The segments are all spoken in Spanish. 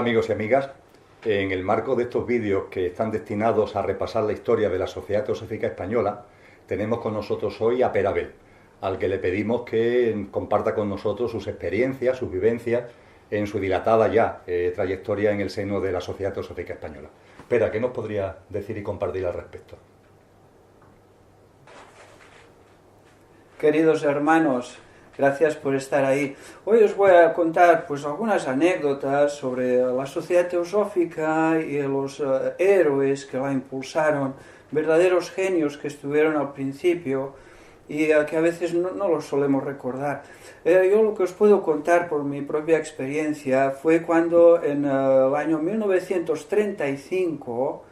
amigos y amigas, en el marco de estos vídeos que están destinados a repasar la historia de la Sociedad Teosófica Española, tenemos con nosotros hoy a Per Abel, al que le pedimos que comparta con nosotros sus experiencias, sus vivencias en su dilatada ya trayectoria en el seno de la Sociedad Teosófica Española. Per, ¿qué nos podría decir y compartir al respecto? Queridos hermanos, gracias por estar ahí. Hoy os voy a contar pues algunas anécdotas sobre la Sociedad Teosófica y los héroes que la impulsaron, verdaderos genios que estuvieron al principio y que a veces no los solemos recordar. Yo lo que os puedo contar por mi propia experiencia fue cuando en el año 1935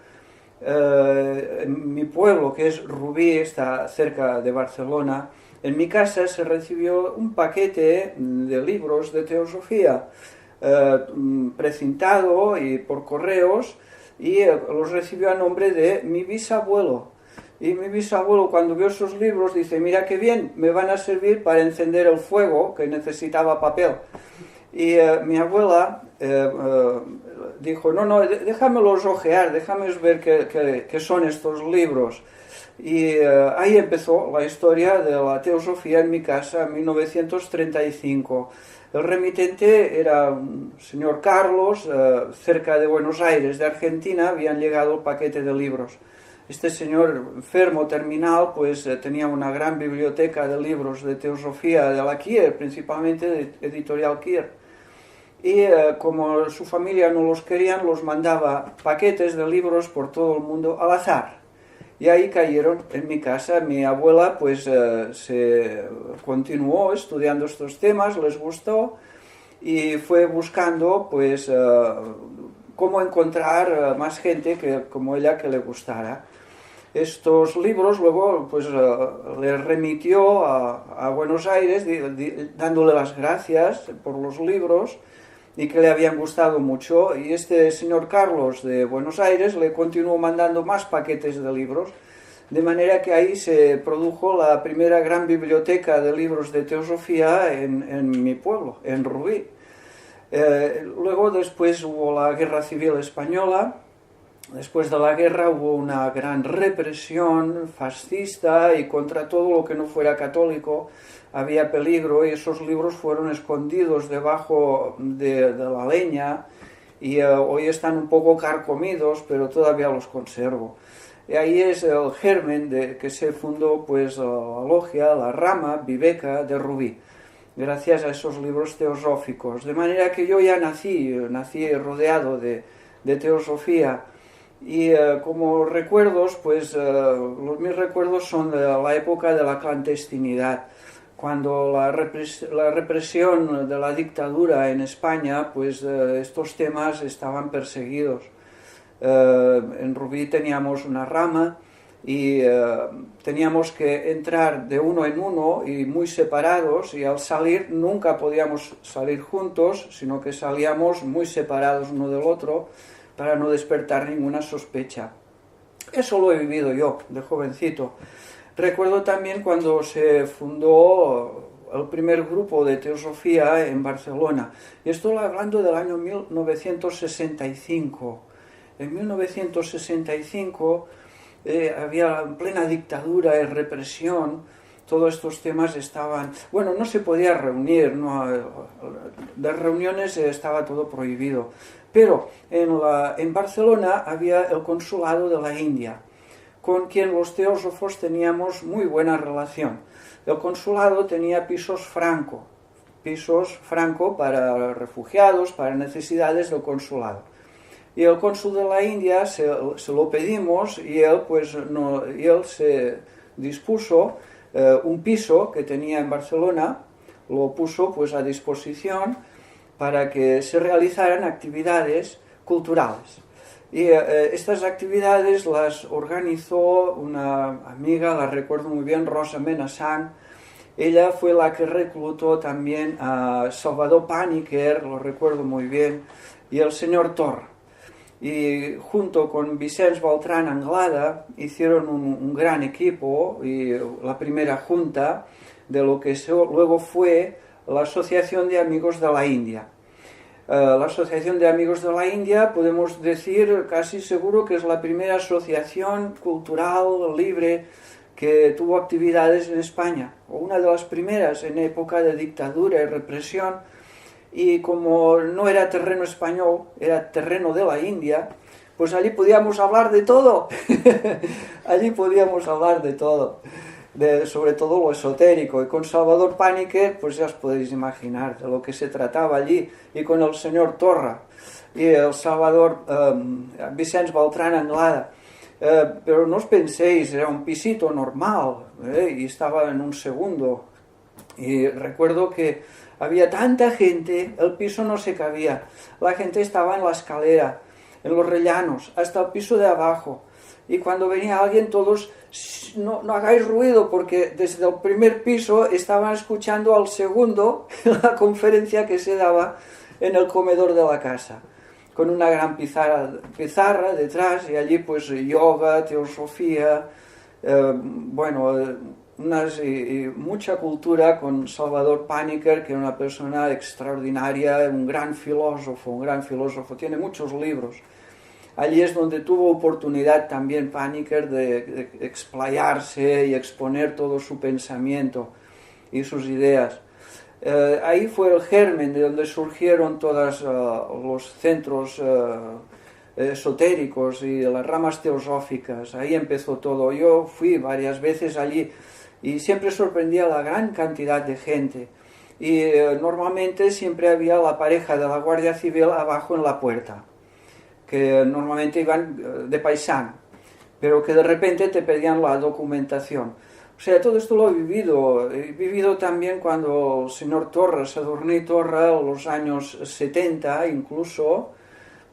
en mi pueblo, que es Rubí, está cerca de Barcelona, en mi casa se recibió un paquete de libros de teosofía precintado y por correos, y los recibió a nombre de mi bisabuelo. Y mi bisabuelo, cuando vio esos libros, dice: mira qué bien, me van a servir para encender el fuego, que necesitaba papel. Y mi abuela dijo: no, déjamelos ojear, déjame ver qué son estos libros. Y ahí empezó la historia de la teosofía en mi casa en 1935. El remitente era un señor Carlos, cerca de Buenos Aires, de Argentina. Habían llegado el paquete de libros. Este señor enfermo terminal pues tenía una gran biblioteca de libros de teosofía de la Kier, principalmente de Editorial Kier. Y como su familia no los querían, los mandaba paquetes de libros por todo el mundo al azar. Y ahí cayeron en mi casa. Mi abuela pues se continuó estudiando estos temas, les gustó y fue buscando pues cómo encontrar más gente como ella que le gustara. Estos libros luego pues le remitió a Buenos Aires dándole las gracias por los libros y que le habían gustado mucho, y este señor Carlos de Buenos Aires le continuó mandando más paquetes de libros, de manera que ahí se produjo la primera gran biblioteca de libros de teosofía en mi pueblo, en Rubí. Luego después hubo la Guerra Civil Española. Después de la guerra hubo una gran represión fascista y contra todo lo que no fuera católico había peligro, y esos libros fueron escondidos debajo de la leña y hoy están un poco carcomidos, pero todavía los conservo. Y ahí es el germen de que se fundó pues la logia, la rama Viveca de Rubí, gracias a esos libros teosóficos. De manera que yo ya nací rodeado de teosofía. Y como recuerdos, pues mis recuerdos son de la época de la clandestinidad, cuando la represión de la dictadura en España, pues estos temas estaban perseguidos. En Rubí teníamos una rama y teníamos que entrar de uno en uno y muy separados, y al salir nunca podíamos salir juntos, sino que salíamos muy separados uno del otro, para no despertar ninguna sospecha. Eso lo he vivido yo, de jovencito. Recuerdo también cuando se fundó el primer grupo de teosofía en Barcelona. Y estoy hablando del año 1965. En 1965 había plena dictadura y represión. Todos estos temas estaban... Bueno, no se podía reunir, de reuniones estaba todo prohibido. Pero en Barcelona había el consulado de la India, con quien los teósofos teníamos muy buena relación. El consulado tenía pisos franco para refugiados, para necesidades del consulado. Y el cónsul de la India se lo pedimos, y él se dispuso un piso que tenía en Barcelona, lo puso pues a disposición para que se realizaran actividades culturales. Y estas actividades las organizó una amiga, la recuerdo muy bien, Rosa Menasang. Ella fue la que reclutó también a Salvador Paniker, lo recuerdo muy bien, y el señor Torra. Y junto con Vicenç Beltrán Anglada hicieron un gran equipo, y la primera junta de lo que luego fue la Asociación de Amigos de la India. La Asociación de Amigos de la India, podemos decir casi seguro que es la primera asociación cultural libre que tuvo actividades en España, o una de las primeras en época de dictadura y represión, y como no era terreno español, era terreno de la India, pues allí podíamos hablar de todo, allí podíamos hablar de todo, sobre todo lo esotérico, y con Salvador Pàniker, pues ya os podéis imaginar de lo que se trataba allí, y con el señor Torra, y el Salvador Vicenç Beltrán Anglada. Pero no os penséis, era un pisito normal, y estaba en un segundo, y recuerdo que había tanta gente, el piso no se cabía, la gente estaba en la escalera, en los rellanos, hasta el piso de abajo, y cuando venía alguien todos, no hagáis ruido, porque desde el primer piso estaban escuchando al segundo la conferencia que se daba en el comedor de la casa, con una gran pizarra detrás, y allí pues yoga, teosofía, mucha cultura, con Salvador Pàniker, que era una persona extraordinaria, un gran filósofo, tiene muchos libros. Allí es donde tuvo oportunidad también Pàniker de explayarse y exponer todo su pensamiento y sus ideas. Ahí fue el germen de donde surgieron todos los centros esotéricos y las ramas teosóficas. Ahí empezó todo. Yo fui varias veces allí y siempre sorprendía la gran cantidad de gente. Y normalmente siempre había la pareja de la Guardia Civil abajo en la puerta, que normalmente iban de paisano, pero que de repente te pedían la documentación. O sea, todo esto lo he vivido también cuando el señor Torra, Sadurní Torra, en los años 70 incluso,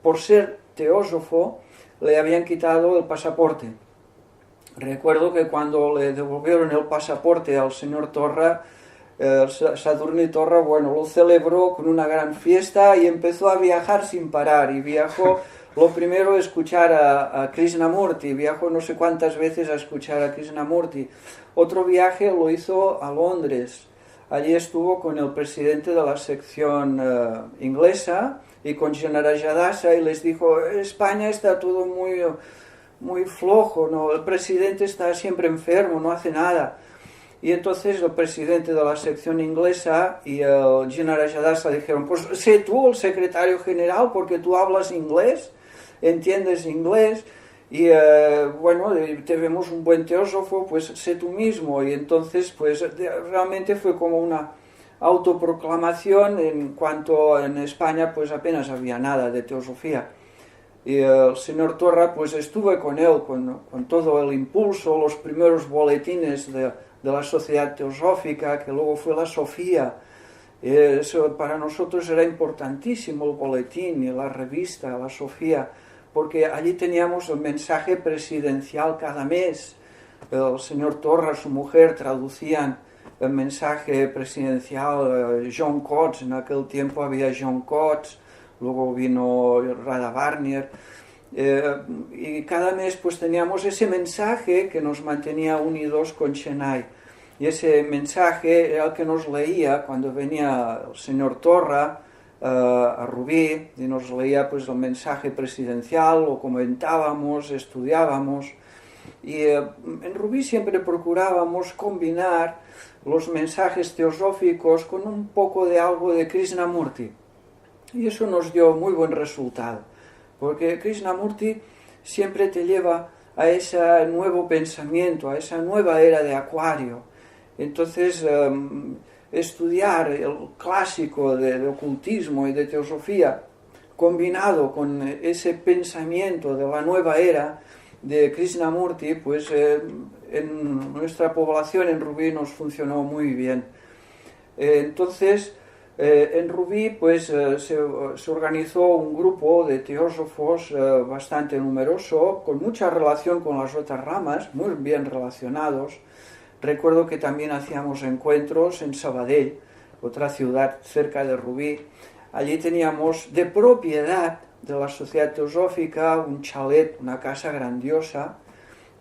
por ser teósofo, le habían quitado el pasaporte. Recuerdo que cuando le devolvieron el pasaporte al señor Torra, Sadurní Torra, bueno, lo celebró con una gran fiesta y empezó a viajar sin parar, y viajó. Lo primero, escuchar a Krishnamurti, viajó no sé cuántas veces a escuchar a Krishnamurti. Otro viaje lo hizo a Londres. Allí estuvo con el presidente de la sección inglesa y con Janarajadasa, y les dijo: España está todo muy flojo, ¿no? El presidente está siempre enfermo, no hace nada. Y entonces el presidente de la sección inglesa y el Janarajadasa dijeron: pues sé tú el secretario general, porque tú hablas inglés, entiendes inglés, y te vemos un buen teósofo, pues sé tú mismo. Y entonces pues realmente fue como una autoproclamación, en cuanto en España pues apenas había nada de teosofía. Y el señor Torra, pues estuve con él, con todo el impulso, los primeros boletines de la Sociedad Teosófica, que luego fue la Sofía. Eso para nosotros era importantísimo, el boletín y la revista, la Sofía, porque allí teníamos el mensaje presidencial cada mes. El señor Torra, su mujer, traducían el mensaje presidencial. John Coates, en aquel tiempo había John Coates, luego vino Radha Varnir, y cada mes pues teníamos ese mensaje que nos mantenía unidos con Chennai. Y ese mensaje era el que nos leía cuando venía el señor Torra a Rubí, y nos leía pues el mensaje presidencial, lo comentábamos, estudiábamos. Y en Rubí siempre procurábamos combinar los mensajes teosóficos con un poco de algo de Krishnamurti. Y eso nos dio muy buen resultado, porque Krishnamurti siempre te lleva a ese nuevo pensamiento, a esa nueva era de Acuario. Entonces, estudiar el clásico de ocultismo y de teosofía, combinado con ese pensamiento de la nueva era de Krishnamurti, pues en nuestra población en Rubí nos funcionó muy bien. Entonces, en Rubí pues se organizó un grupo de teósofos bastante numeroso, con mucha relación con las otras ramas, muy bien relacionados. Recuerdo que también hacíamos encuentros en Sabadell, otra ciudad cerca de Rubí. Allí teníamos de propiedad de la Sociedad Teosófica un chalet, una casa grandiosa,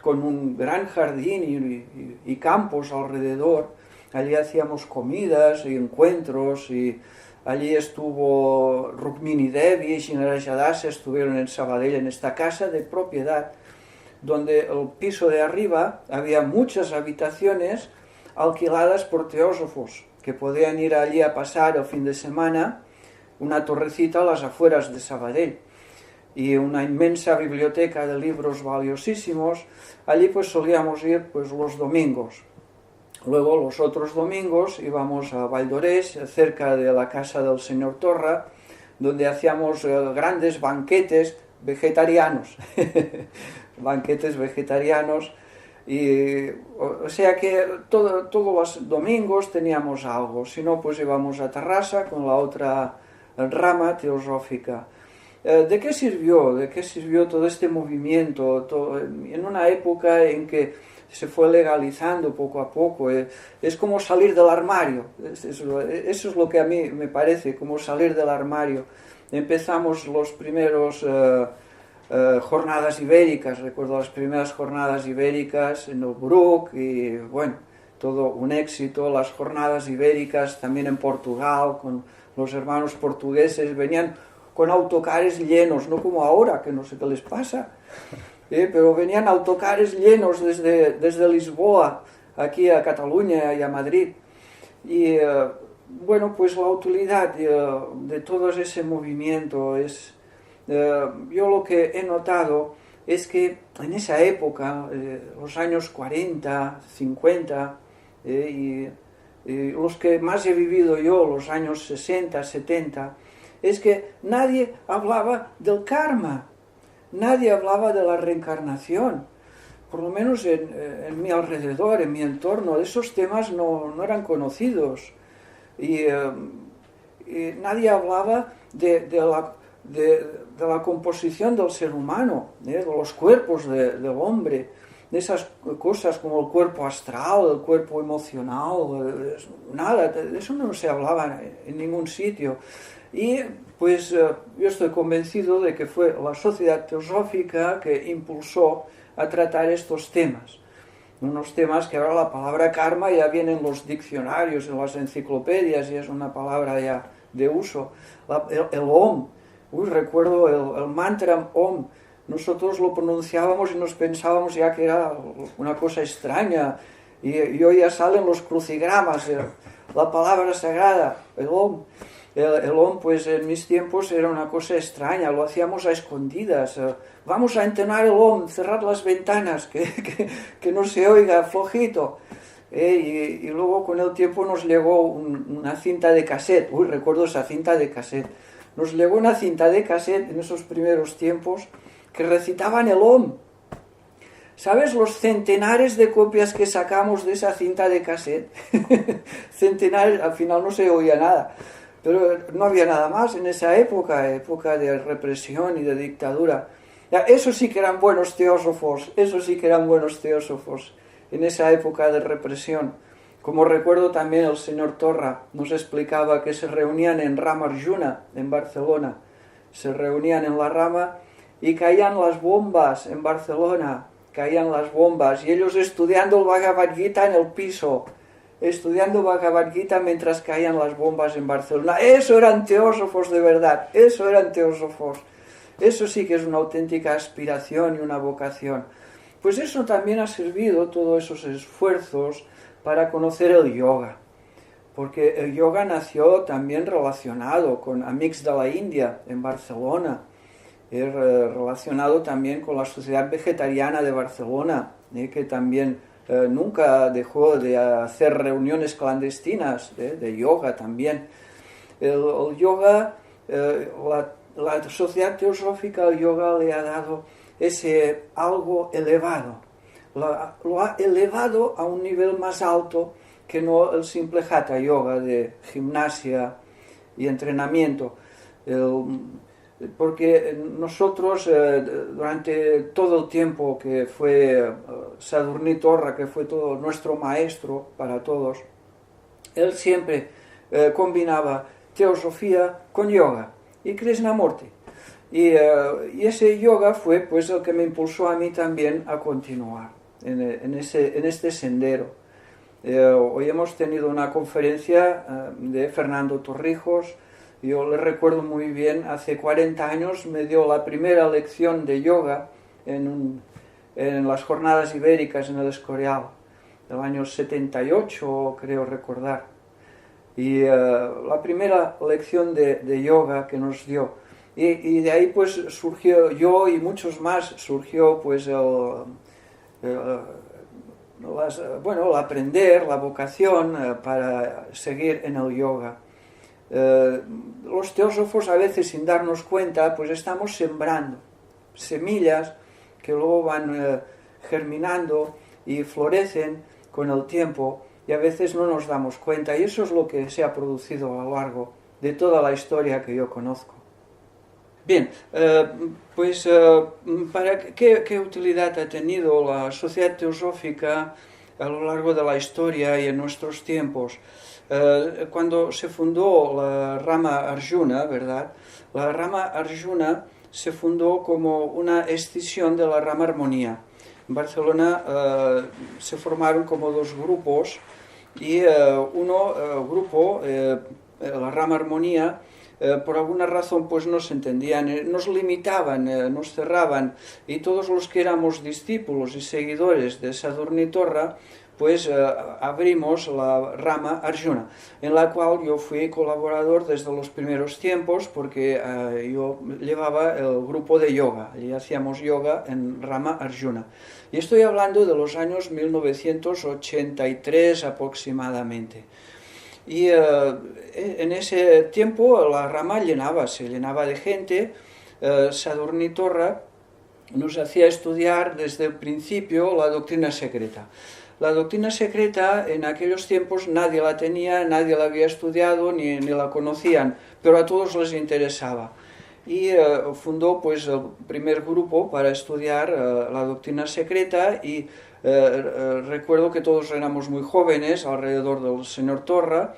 con un gran jardín y campos alrededor. Allí hacíamos comidas y encuentros, y allí estuvo Rukmini Devi y Shinaraja Dasa, estuvieron en Sabadell, en esta casa de propiedad, donde el piso de arriba había muchas habitaciones alquiladas por teósofos, que podían ir allí a pasar el fin de semana, una torrecita a las afueras de Sabadell, y una inmensa biblioteca de libros valiosísimos. Allí pues solíamos ir pues los domingos. Luego los otros domingos íbamos a Valldoreix, cerca de la casa del señor Torra, donde hacíamos grandes banquetes vegetarianos, banquetes vegetarianos, y o sea que todos los domingos teníamos algo. Si no, pues íbamos a Terrassa con la otra rama teosófica. ¿De qué sirvió? ¿De qué sirvió todo este movimiento? En una época en que se fue legalizando poco a poco. Es como salir del armario. Eso es lo que a mí me parece, como salir del armario. Empezamos los primeros jornadas ibéricas, recuerdo las primeras jornadas ibéricas en el Bruc, y bueno, todo un éxito. Las jornadas ibéricas también en Portugal, con los hermanos portugueses, venían con autocares llenos, no como ahora, que no sé qué les pasa, pero venían autocares llenos desde Lisboa, aquí a Cataluña y a Madrid. Y bueno, pues la utilidad de todo ese movimiento es... yo lo que he notado es que en esa época, los años 40, 50, y los que más he vivido yo, los años 60, 70, es que nadie hablaba del karma, nadie hablaba de la reencarnación, por lo menos en mi alrededor, en mi entorno. Esos temas no eran conocidos, y nadie hablaba de la composición del ser humano, de los cuerpos del hombre, de esas cosas como el cuerpo astral, el cuerpo emocional, nada, de eso no se hablaba en ningún sitio. Y pues yo estoy convencido de que fue la Sociedad Teosófica que impulsó a tratar estos temas. Unos temas que ahora la palabra karma ya viene en los diccionarios, en las enciclopedias, y es una palabra ya de uso. El Om, recuerdo el mantra Om, nosotros lo pronunciábamos y nos pensábamos ya que era una cosa extraña, y hoy ya salen los crucigramas, la palabra sagrada, el Om. El Om, pues en mis tiempos era una cosa extraña, lo hacíamos a escondidas. Vamos a entonar el Om, cerrar las ventanas, que no se oiga, flojito. Y luego con el tiempo nos llegó una cinta de cassette. Recuerdo esa cinta de cassette. Nos llegó una cinta de cassette en esos primeros tiempos que recitaban el Om. ¿Sabes los centenares de copias que sacamos de esa cinta de cassette? Centenares, al final no se oía nada. Pero no había nada más en esa época, época de represión y de dictadura. Esos sí que eran buenos teósofos, en esa época de represión. Como recuerdo también el señor Torra nos explicaba que se reunían en Rama Arjuna, en Barcelona. Se reunían en la rama y caían las bombas en Barcelona, caían las bombas, y ellos estudiando el Bhagavad Gita en el piso, estudiando Bhagavad Gita mientras caían las bombas en Barcelona. Eso eran teósofos de verdad, eso eran teósofos. Eso sí que es una auténtica aspiración y una vocación. Pues eso también ha servido, todos esos esfuerzos, para conocer el yoga. Porque el yoga nació también relacionado con Amics de la India, en Barcelona. Relacionado también con la Sociedad Vegetariana de Barcelona, que también nunca dejó de hacer reuniones clandestinas de yoga también. El yoga, la Sociedad Teosófica, el yoga le ha dado ese algo elevado. Lo ha elevado a un nivel más alto que no el simple Hatha Yoga de gimnasia y entrenamiento. Porque nosotros, durante todo el tiempo que fue Sadhguru Torra, que fue todo nuestro maestro para todos, él siempre combinaba teosofía con yoga y Krishnamurti. Y ese yoga fue pues el que me impulsó a mí también a continuar en este sendero. Hoy hemos tenido una conferencia de Fernando Torrijos, Yo le recuerdo muy bien, hace 40 años me dio la primera lección de yoga en las jornadas ibéricas en el Escorial, del año 78, creo recordar. Y la primera lección de yoga que nos dio. Y de ahí pues surgió, yo y muchos más, surgió pues el aprender, la vocación para seguir en el yoga. Los teósofos a veces sin darnos cuenta pues estamos sembrando semillas que luego van germinando y florecen con el tiempo y a veces no nos damos cuenta, y eso es lo que se ha producido a lo largo de toda la historia que yo conozco. Bien, ¿qué utilidad ha tenido la sociedad teosófica a lo largo de la historia y en nuestros tiempos? Cuando se fundó la rama Arjuna, ¿verdad? La rama Arjuna se fundó como una escisión de la rama Armonía. En Barcelona se formaron como dos grupos y grupo, la rama Armonía, por alguna razón pues no se entendían, nos limitaban, nos cerraban, y todos los que éramos discípulos y seguidores de Sadurni Torra pues abrimos la rama Arjuna, en la cual yo fui colaborador desde los primeros tiempos, porque yo llevaba el grupo de yoga y hacíamos yoga en rama Arjuna. Y estoy hablando de los años 1983 aproximadamente. Y en ese tiempo la rama se llenaba de gente. Sadurni Torra nos hacía estudiar desde el principio la doctrina secreta. La doctrina secreta en aquellos tiempos nadie la tenía, nadie la había estudiado, ni la conocían, pero a todos les interesaba. Y fundó pues el primer grupo para estudiar la doctrina secreta, y recuerdo que todos éramos muy jóvenes alrededor del señor Torra,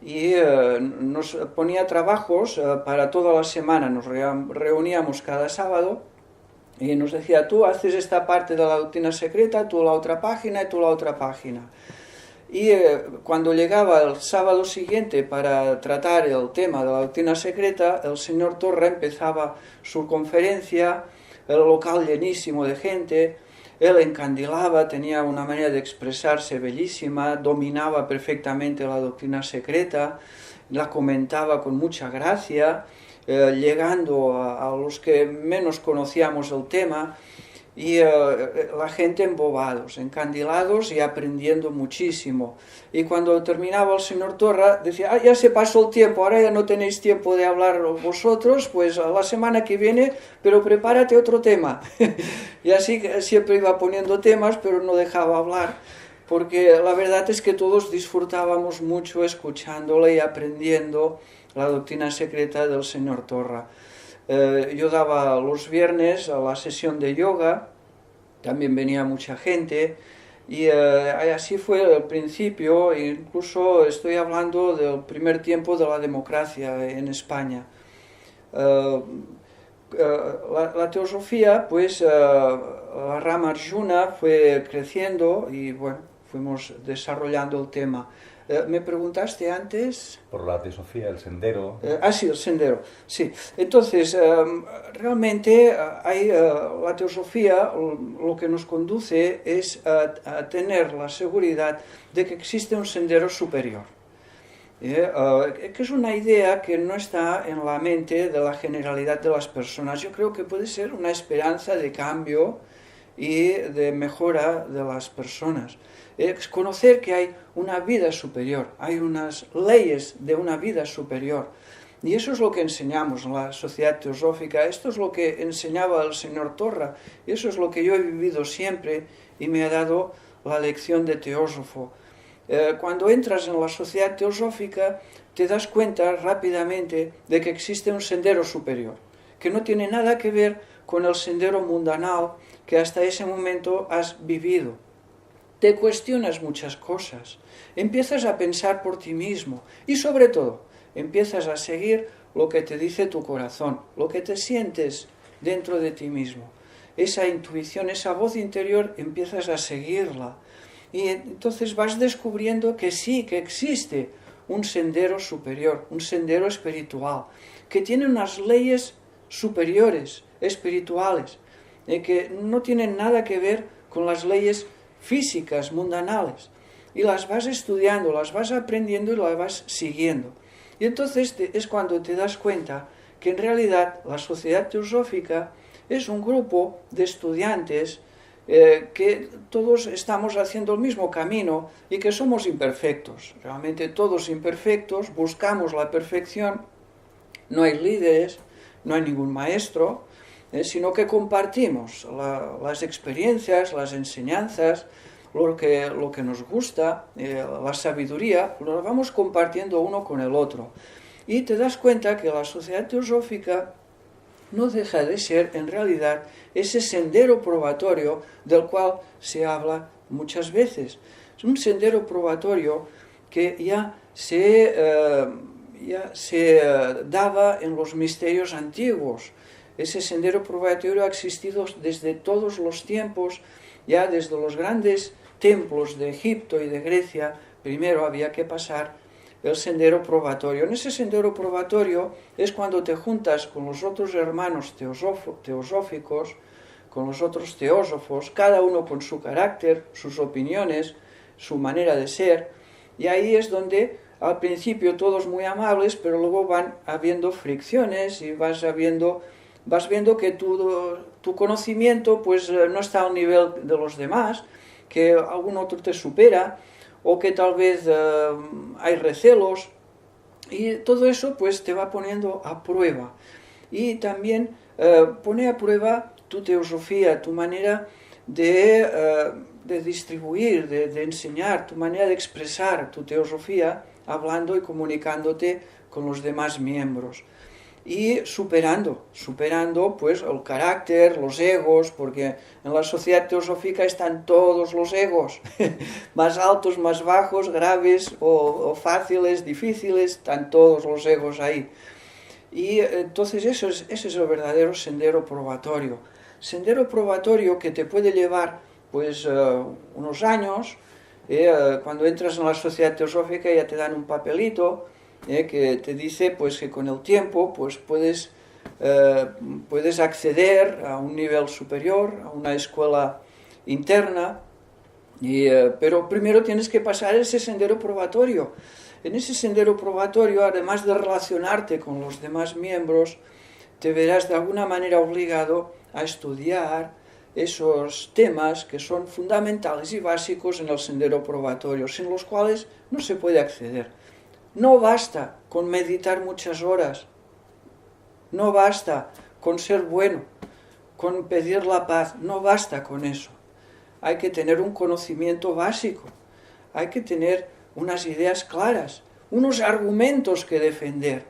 y nos ponía trabajos para toda la semana. Nos reuníamos cada sábado y nos decía: tú haces esta parte de la doctrina secreta, tú la otra página y tú la otra página. Y cuando llegaba el sábado siguiente para tratar el tema de la doctrina secreta, el señor Torra empezaba su conferencia, el local llenísimo de gente. Él encandilaba, tenía una manera de expresarse bellísima, dominaba perfectamente la doctrina secreta, la comentaba con mucha gracia, llegando a los que menos conocíamos el tema, y la gente embobados, encandilados y aprendiendo muchísimo. Y cuando terminaba el señor Torra decía: ya se pasó el tiempo, ahora ya no tenéis tiempo de hablar vosotros, pues a la semana que viene, pero prepárate otro tema. Y así siempre iba poniendo temas, pero no dejaba hablar, porque la verdad es que todos disfrutábamos mucho escuchándole y aprendiendo la doctrina secreta del señor Torra. Yo daba los viernes a la sesión de yoga, también venía mucha gente, y así fue el principio. Incluso estoy hablando del primer tiempo de la democracia en España. La teosofía, pues la rama Arjuna fue creciendo y bueno, fuimos desarrollando el tema. ¿Me preguntaste antes? Por la teosofía, el sendero. Sí, el sendero, sí. Entonces, realmente la teosofía lo que nos conduce es a tener la seguridad de que existe un sendero superior. Que es una idea que no está en la mente de la generalidad de las personas. Yo creo que puede ser una esperanza de cambio y de mejora de las personas. Es conocer que hay una vida superior, hay unas leyes de una vida superior. Y eso es lo que enseñamos en la sociedad teosófica, esto es lo que enseñaba el señor Torra, y eso es lo que yo he vivido siempre y me ha dado la lección de teósofo. Cuando entras en la sociedad teosófica te das cuenta rápidamente de que existe un sendero superior, que no tiene nada que ver con el sendero mundanal que hasta ese momento has vivido. Te cuestionas muchas cosas, empiezas a pensar por ti mismo y sobre todo empiezas a seguir lo que te dice tu corazón, lo que te sientes dentro de ti mismo. Esa intuición, esa voz interior, empiezas a seguirla y entonces vas descubriendo que sí, que existe un sendero superior, un sendero espiritual, que tiene unas leyes superiores, espirituales, que no tienen nada que ver con las leyes físicas, mundanales. Y las vas estudiando, las vas aprendiendo y las vas siguiendo. Y entonces es cuando te das cuenta que en realidad la Sociedad Teosófica es un grupo de estudiantes que todos estamos haciendo el mismo camino y que somos imperfectos, realmente todos imperfectos, buscamos la perfección, no hay líderes, no hay ningún maestro, sino que compartimos las experiencias, las enseñanzas, lo que nos gusta, la sabiduría, lo vamos compartiendo uno con el otro. Y te das cuenta que la Sociedad Teosófica no deja de ser, en realidad, ese sendero probatorio del cual se habla muchas veces. Es un sendero probatorio que ya se daba en los misterios antiguos. Ese sendero probatorio ha existido desde todos los tiempos, ya desde los grandes templos de Egipto y de Grecia. Primero había que pasar el sendero probatorio. En ese sendero probatorio es cuando te juntas con los otros hermanos teosóficos, con los otros teósofos, cada uno con su carácter, sus opiniones, su manera de ser, y ahí es donde al principio todos muy amables, pero luego van habiendo fricciones y vas viendo que tu conocimiento pues no está al nivel de los demás, que algún otro te supera, o que tal vez hay recelos, y todo eso pues te va poniendo a prueba. Y también pone a prueba tu teosofía, tu manera de distribuir, de enseñar, tu manera de expresar tu teosofía, hablando y comunicándote con los demás miembros. Y superando pues el carácter, los egos, porque en la Sociedad Teosófica están todos los egos, más altos, más bajos, graves o fáciles, difíciles, están todos los egos ahí. Y entonces ese es el verdadero sendero probatorio. Sendero probatorio que te puede llevar pues unos años. Cuando entras en la Sociedad Teosófica ya te dan un papelito que te dice pues que con el tiempo pues puedes acceder a un nivel superior, a una escuela interna, pero primero tienes que pasar ese sendero probatorio. En ese sendero probatorio, además de relacionarte con los demás miembros, te verás de alguna manera obligado a estudiar esos temas que son fundamentales y básicos en el sendero probatorio, sin los cuales no se puede acceder. No basta con meditar muchas horas, no basta con ser bueno, con pedir la paz, no basta con eso. Hay que tener un conocimiento básico, hay que tener unas ideas claras, unos argumentos que defender.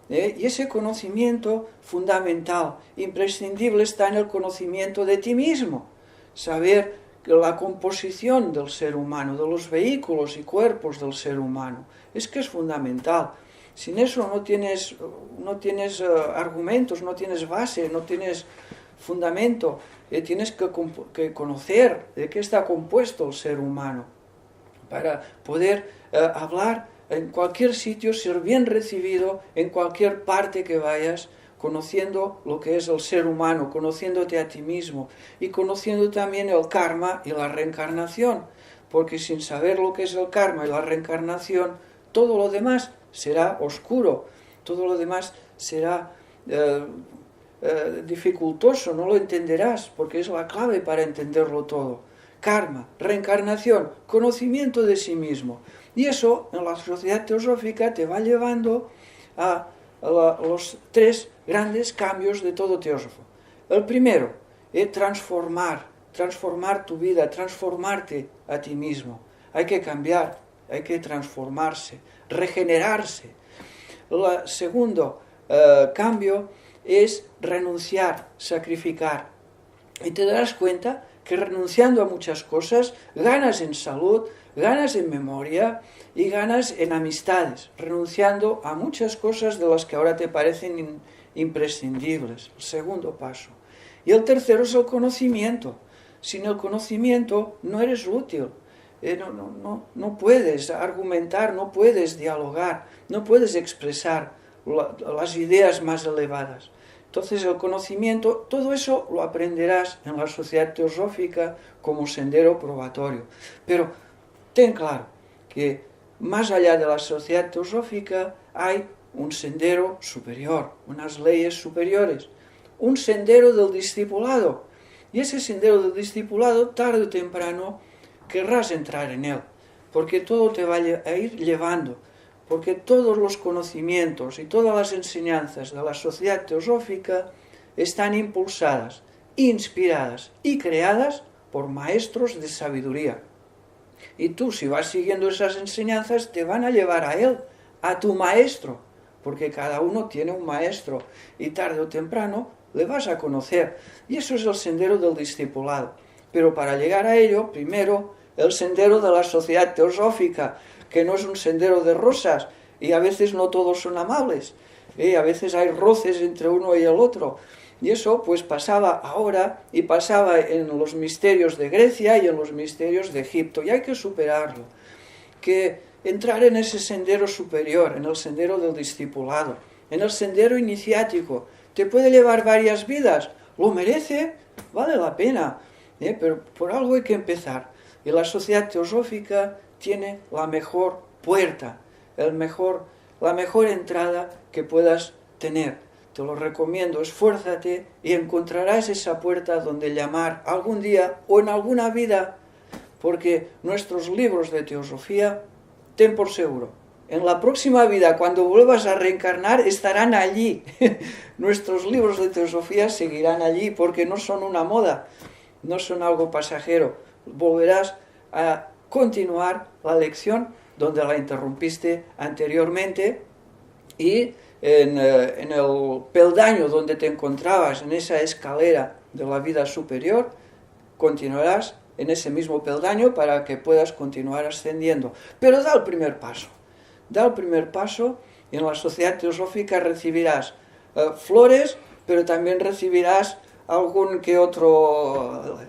Y ese conocimiento fundamental, imprescindible, está en el conocimiento de ti mismo. Saber la composición del ser humano, de los vehículos y cuerpos del ser humano. Es que es fundamental. Sin eso no tienes argumentos, no tienes base, no tienes fundamento. Tienes que conocer de qué está compuesto el ser humano para poder hablar en cualquier sitio, ser bien recibido en cualquier parte que vayas, conociendo lo que es el ser humano, conociéndote a ti mismo y conociendo también el karma y la reencarnación, porque sin saber lo que es el karma y la reencarnación, todo lo demás será oscuro, todo lo demás será dificultoso, no lo entenderás, porque es la clave para entenderlo todo. Karma, reencarnación, conocimiento de sí mismo. Y eso en la Sociedad Teosófica te va llevando a los tres grandes cambios de todo teósofo. El primero es transformar tu vida, transformarte a ti mismo. Hay que cambiar, hay que transformarse, regenerarse. El segundo cambio es renunciar, sacrificar. Y te darás cuenta que renunciando a muchas cosas ganas en salud, ganas en memoria y ganas en amistades, renunciando a muchas cosas de las que ahora te parecen imprescindibles. El segundo paso. Y el tercero es el conocimiento. Sin el conocimiento no eres útil. No puedes argumentar, no puedes dialogar, no puedes expresar las ideas más elevadas. Entonces el conocimiento, todo eso lo aprenderás en la sociedad teosófica como sendero probatorio. Pero ten claro que más allá de la sociedad teosófica hay un sendero superior, unas leyes superiores, un sendero del discipulado. Y ese sendero del discipulado, tarde o temprano, querrás entrar en él, porque todo te va a ir llevando, porque todos los conocimientos y todas las enseñanzas de la sociedad teosófica están impulsadas, inspiradas y creadas por maestros de sabiduría. Y tú, si vas siguiendo esas enseñanzas, te van a llevar a él, a tu maestro, porque cada uno tiene un maestro y tarde o temprano le vas a conocer. Y eso es el sendero del discipulado. Pero para llegar a ello, primero, el sendero de la sociedad teosófica, que no es un sendero de rosas, y a veces no todos son amables, a veces hay roces entre uno y el otro. Y eso pues pasaba ahora y pasaba en los misterios de Grecia y en los misterios de Egipto, y hay que superarlo. Que entrar en ese sendero superior, en el sendero del discipulado, en el sendero iniciático, te puede llevar varias vidas, lo merece, vale la pena, pero por algo hay que empezar. Y la sociedad teosófica tiene la mejor puerta, la mejor entrada que puedas tener. Te lo recomiendo, esfuérzate y encontrarás esa puerta donde llamar algún día o en alguna vida, porque nuestros libros de teosofía, ten por seguro, en la próxima vida, cuando vuelvas a reencarnar, estarán allí. Nuestros libros de teosofía seguirán allí, porque no son una moda, no son algo pasajero. Volverás a continuar la lección donde la interrumpiste anteriormente, y en el peldaño donde te encontrabas, en esa escalera de la vida superior, continuarás en ese mismo peldaño para que puedas continuar ascendiendo. Pero da el primer paso y en la sociedad teosófica recibirás flores, pero también recibirás algún que otro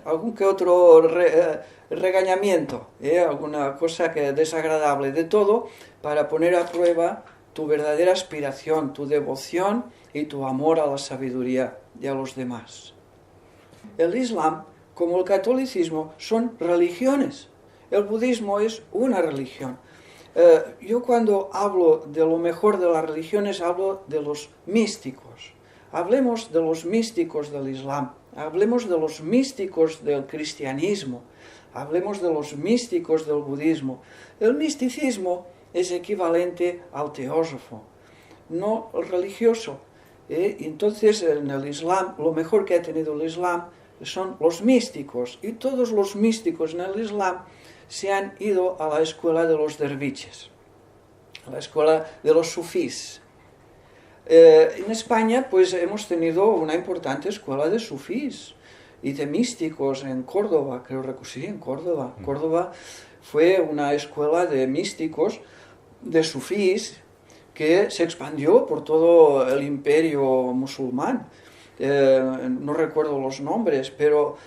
regañamiento, alguna cosa desagradable, de todo, para poner a prueba tu verdadera aspiración, tu devoción y tu amor a la sabiduría y a los demás. El Islam, como el catolicismo, son religiones. El budismo es una religión. Yo cuando hablo de lo mejor de las religiones, hablo de los místicos. Hablemos de los místicos del Islam, hablemos de los místicos del cristianismo, hablemos de los místicos del budismo. El misticismo es equivalente al teósofo, no el religioso. Entonces, en el Islam, lo mejor que ha tenido el Islam son los místicos, y todos los místicos en el Islam se han ido a la escuela de los derviches, a la escuela de los sufís. En España pues hemos tenido una importante escuela de sufís y de místicos en Córdoba, creo que sí, en Córdoba. Córdoba fue una escuela de místicos, de sufís, que se expandió por todo el imperio musulmán. No recuerdo los nombres, pero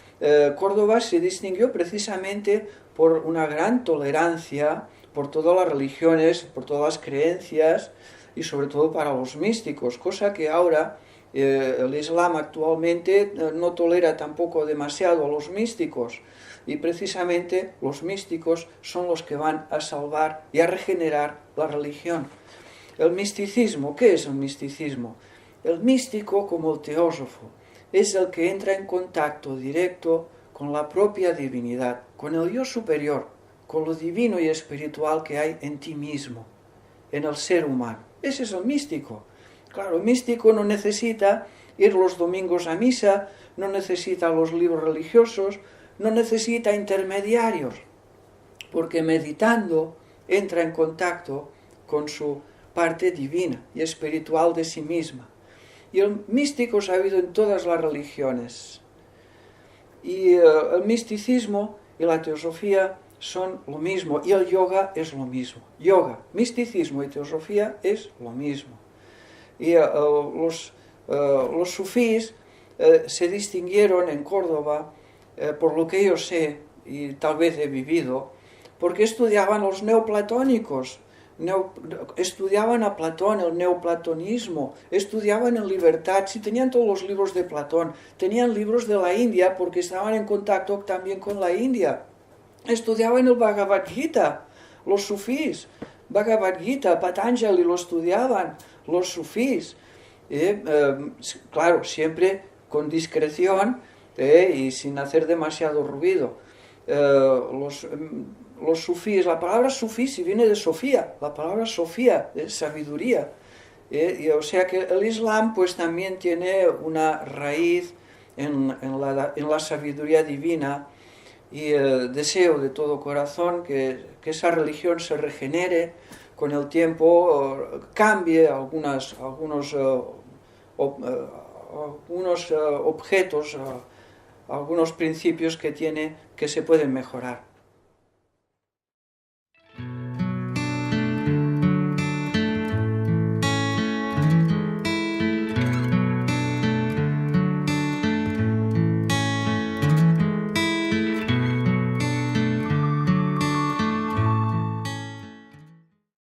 Córdoba se distinguió precisamente por una gran tolerancia por todas las religiones, por todas las creencias, y sobre todo para los místicos, cosa que ahora el Islam actualmente no tolera tampoco demasiado a los místicos, y precisamente los místicos son los que van a salvar y a regenerar la religión. El misticismo, ¿qué es el misticismo? El místico, como el teósofo, es el que entra en contacto directo con la propia divinidad, con el yo superior, con lo divino y espiritual que hay en ti mismo, en el ser humano. Ese es el místico. Claro, el místico no necesita ir los domingos a misa, no necesita los libros religiosos, no necesita intermediarios, porque meditando entra en contacto con su parte divina y espiritual de sí misma. Y el místico se ha habido en todas las religiones. Y el misticismo y la teosofía son lo mismo, y el yoga es lo mismo. Yoga, misticismo y teosofía es lo mismo. Y los sufís se distinguieron en Córdoba, por lo que yo sé, y tal vez he vivido, porque estudiaban los neoplatónicos, estudiaban a Platón, el neoplatonismo, estudiaban en libertad, si tenían todos los libros de Platón, tenían libros de la India porque estaban en contacto también con la India, estudiaban el Bhagavad Gita, los sufís, Bhagavad Gita, Patanjali lo estudiaban, los sufís, claro, siempre con discreción y sin hacer demasiado ruido. Los sufíes, la palabra sufí si viene de Sofía, la palabra Sofía, de sabiduría. O sea que el Islam pues también tiene una raíz en la sabiduría divina, y deseo de todo corazón que esa religión se regenere con el tiempo, cambie algunos objetos, algunos principios que tiene que se pueden mejorar.